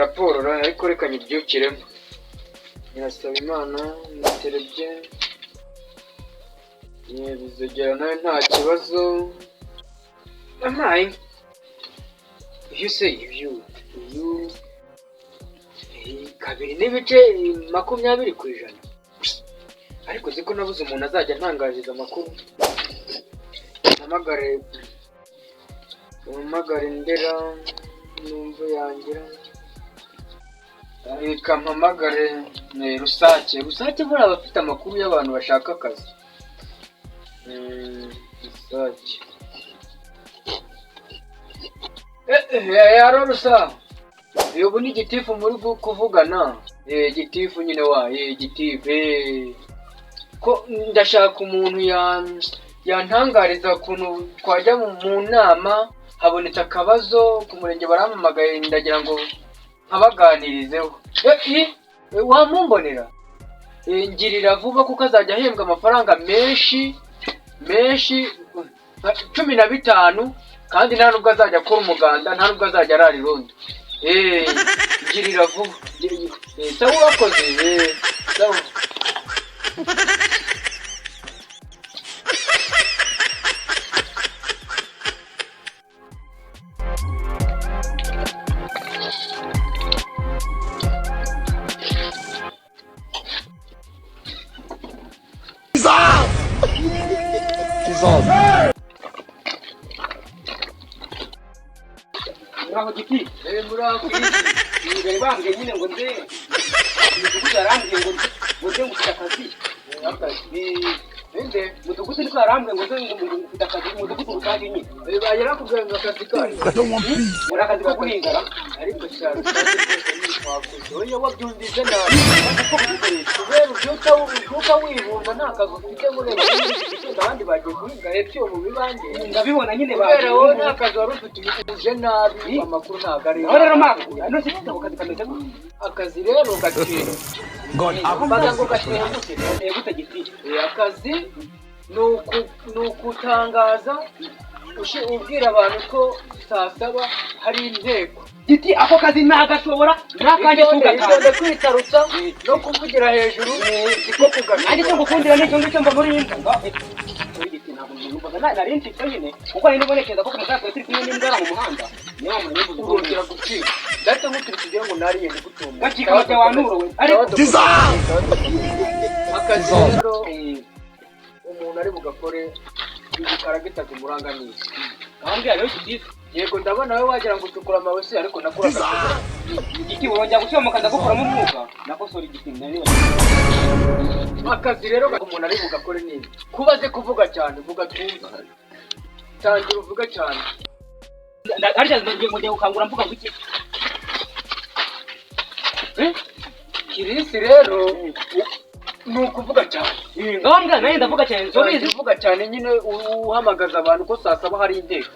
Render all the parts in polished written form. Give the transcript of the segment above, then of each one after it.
raporo ariko reka nyibyukiremo. Nyirasaba Imana naterebye bizogera nawe nta kibazo. Amaye you say you kabiri n'ibice 20%, ariko ziko nabuze umuntu azajya ntangariza amakuru. Namagare ndera numva yangira ikampamagare rusake buri abafite amakuru y'abantu bashaka akazi. Rusake yaro rusa ubu ni gitifu muri kuvugana. Gitifu nyine wa gitifu ko ndashaka umuntu yantangariza ukuntu twajya mu nama, habonetse akabazo ku murenge barampamagaye ndagira ngo abaganirizeho. Wamumbonera ngirira vuba kuko azajya ahembwa amafaranga menshi 15, kandi nta nubwo azajya akora umuganda, nta nubwo azajya arara irondo. Ngirira vuba. Sawa urakoze. Sawa. Muraho giti. Muraho Ngari bambye nyine ngo nze mudugudu arambye ngo nze ngufite akazi. Nde mudugudu niko arambye ngo nze ngufite akazi mudugudu rusange nyine. Bagera kugenga akazi kari. Ura akazi ko kuringara ariko cyane oya wabyumvise nabi. Kubera ubyuka wibumva nta kazi ufite mureba abandi bagiye guhinga hepfo mu bibande. Ndabibona nyine kubera wowe nta kazi wari ufite uje nabi, amakuru ntago ari. Aho rero mpamvu ano si kitabo kazi kameze akazi rero gatera mbaga ngo gatera gute giti. Akazi nukutangaza ubwira abantu ko saa 7 hari inteko. Giti ako kazi nagashobora nakanje tugakanda kwitarutsa no kuvugira hejuru siko kugana. Andi cyo gukundira n'icyo ngicyo mba muri imbuga. Giti ntabwo numvaga nari nti nyine kuko ari nibonekeza ko kumugaka turi kumwe n'imbara mu muhanda. Niyo mpamvu urongera gucika. Data muturikije ngo nari yende gutumba. Gakika bajya wanurowe. Ariko akazi rero umuntu ari bugakore ibikara gitaje muranganiza. Kambya rero giti. Yego ndabona wowe wagira ngo ucukura amawese ariko nakura akazi. Igiti wongera gucyo mukaza gukoramo umwuka. Nakosora igiti nari. Akazi rero umuntu ari bugakore nini. Kubaze kuvuga cyane vuga twumva. Tangira uvuga cyane. Ariko ngiye gukangura mvuga ngo iki. Kirisi rero nukuvuga cyane. Ngambwa naye ndavuga cyane. Sobizi uvuga cyane nyine uhamagaza abantu ko saa 7 hari inteko.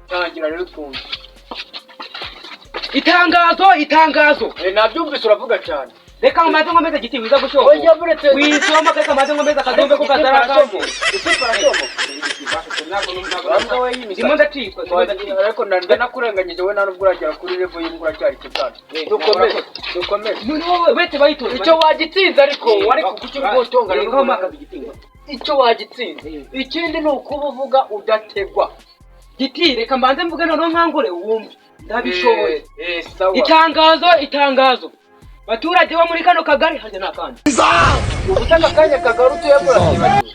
Tangira rero twumva. Itangazo. Nabyumvise uravuga cyane. Reka umaze ngomeza giti wiza gushoka. Oya buretse. Wisoma kaka maze ngomeza kadembe ko kazarakaje. Ikiparatomo. Simonda tiko. Ariko ndanakurenganyije we ntabwo uragera kuri level y'ingura cyari kitana. Dukomeze. Wowe wete bayito. Icyo wagitsinze ariko wari kugucyo rwotonga rero maka bigitinga. Icyo wagitsinze. Ikindi ni ukuba uvuga udategwa. Giti reka mbanze mvuge none nkangure wumve. Ndabishoboye. Sawa. Itangazo. Baturage bo muri kano kagari haje nakandi. Ubutanga kanya kagari utuyabura kibagiwe.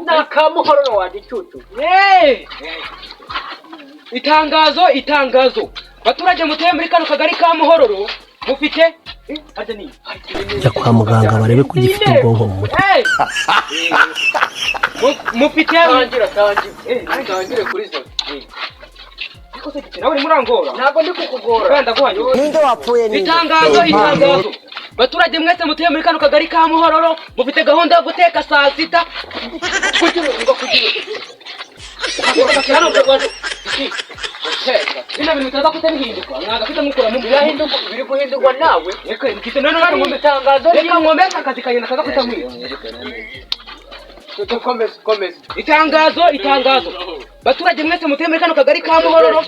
Nakamuhororo wagicucu. Itangazo. Baturage muteye muri kano kagari ka Muhororo mufite haje ni. Jya kwa muganga barebe ko gifite ubwonko mu mutwe. Mufite tangire kuri zo. Kose giti nawe murangora. Ntabwo ndi kukugora. Kwenda guhanye. Ninde wapfuye ni? Itangazo. Baturage mwese muteye muri kano kagari ka Muhororo mufite gahunda yo guteka saa 6. Ina bintu bitaza kutabihinduka. Mwagafite mukora mu birahinduka biri guhindurwa nawe. Reka nkite none ngombe itangazo. Reka ngombe akazi kagenda kaza kutamwiye. Komeza. Itangazo. baturage mwese mutuye muri kano kagari ka Muhororo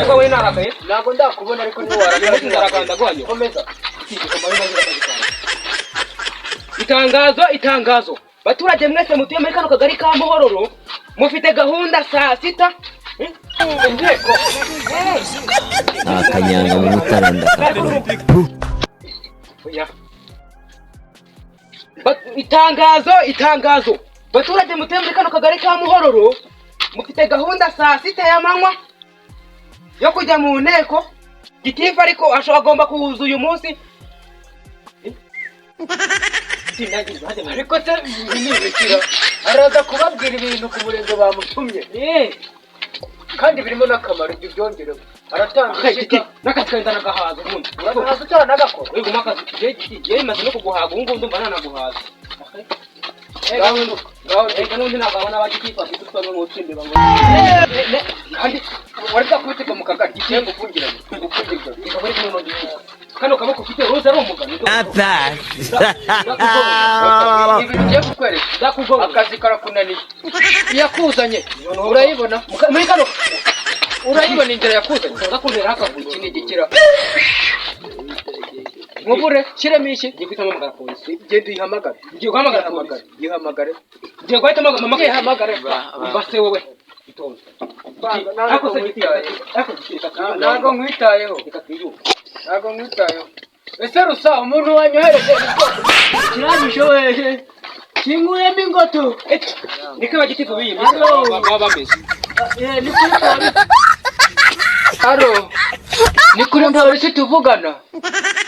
wowe narakaye ntabwo ndakubona ariko niwe waraganda gwanyo komeza itangazo baturage mwese mutuye muri kano kagari ka Muhororo mufite gahunda saa 6 inteko akanyanga mu mutaranda itangazo baturage mutuye muri kano kagari ka Muhororo mufite gahunda saa 6 y'amanywa yo kujya mu nteko gitifu ariko agomba kuza uyu munsi ariko se nibikira araza kubabwira ibintu ku murenge bamutumye kandi birimo n'akamaro ibyo byongerewe aratanga n'akatwenda n'agahaza ubundi urahaza cyane n'agakora wego makazi igihe imaze no kuguhaga ubu ngubu ndumva nanaguhaza ega n'undi ntabwo abona abagitifu afite utwaro mu tsinde bango kandi wareka kubitika mu kagari gikenga ufungiranye ikabari kumwe no gihe kano kaboko ufite roza ari umugani ibintu ugiye kukwereka akazi karakunaniye yakuzanye urayibona muri kano urayibona inzira yakuzanye ndakundera akavuga kinigikira mubure kiremo iki ngiye kwita mpamagara polisi genda uyihamagare ngiye guhamagara polisi yihamagare ngiye guhita mama yihamagare mbase wowe itonze ntabwo nkwitayeho ese rusa umuntu wanyohereje kiranyishe wehe kinguyemo ingoto niko abagitifu biyi baba bameze ni kuri polisi aro ni kuri polisi tuvugana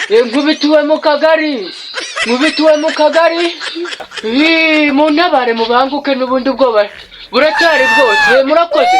nkubituwe mu kagari mu ntabare mubanguke n'ubundi ubwoba buracyari bwose murakoze